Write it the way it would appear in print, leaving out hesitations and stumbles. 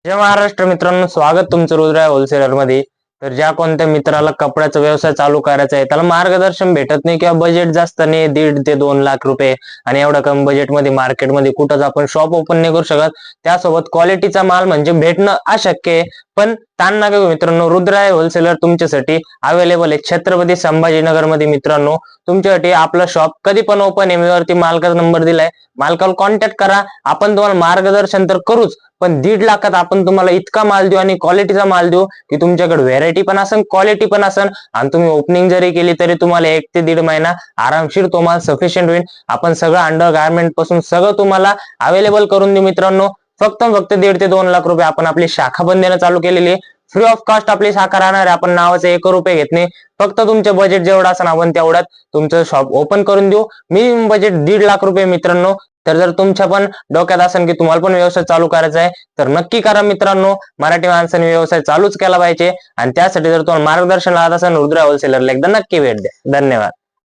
जय महाराष्ट्र मित्रांनो, स्वागत तुमचं रुद्रा होलसेलर मध्ये. तर ज्या कोणत्या मित्राला कपड्याचा व्यवसाय चालू करायचा आहे त्याला मार्गदर्शन भेटत नाही किंवा बजेट जास्त नाही, 1.5 ते 2 लाख रुपये आणि एवढा कमी बजेटमध्ये मार्केटमध्ये कुठंच आपण शॉप ओपन नाही करू शकत. त्यासोबत क्वालिटीचा माल म्हणजे भेटणं अशक्य आहे. पण ताण नका घेऊ मित्रांनो, रुद्रा होलसेलर तुमच्यासाठी अवेलेबल आहे छत्रपती संभाजीनगर मध्ये. मित्रांनो, तुमच्यासाठी आपलं शॉप कधी पण ओपन आहे. मी वरती मालकाचा नंबर दिलाय, मालकाला कॉन्टॅक्ट करा. आपण तुम्हाला मार्गदर्शन तर करूच, पण 1.5 लाखात आपण तुम्हाला इतका माल देऊ आणि क्वालिटीचा माल देऊ की तुमच्याकडे व्हेरायटी पण असेल, क्वालिटी पण असेल आणि तुम्ही ओपनिंग जरी केली तरी तुम्हाला 1 ते 1.5 महिना आरामशीर तुम्हाला सफिशियंट होईल. आपण सगळं अंडर गारमेंट पासून सगळं तुम्हाला अवेलेबल करून देऊ मित्रांनो. फक्त 1.5 ते 2 लाख रुपये आपण आपली शाखा पण देणं चालू केलेली आहे. फ्री ऑफ कॉस्ट आपली शाखा राहणार आहे. आपण नावाचे 1 रुपये घेत नाही. फक्त तुमचं बजेट जेवढं असेल आपण तेवढ्यात तुमचं शॉप ओपन करून देऊ. मिनिमम बजेट 1.5 लाख रुपये मित्रांनो. तर जर तुमच्या पण डोक्यात असेल की तुम्हाला पण व्यवसाय चालू करायचा आहे तर नक्की करा मित्रांनो. मराठी माणसाने व्यवसाय चालूच केला पाहिजे आणि त्यासाठी जर तुम्हाला मार्गदर्शन लागत असेल रुद्रा होलसेलरला एकदा नक्की भेट द्या. धन्यवाद.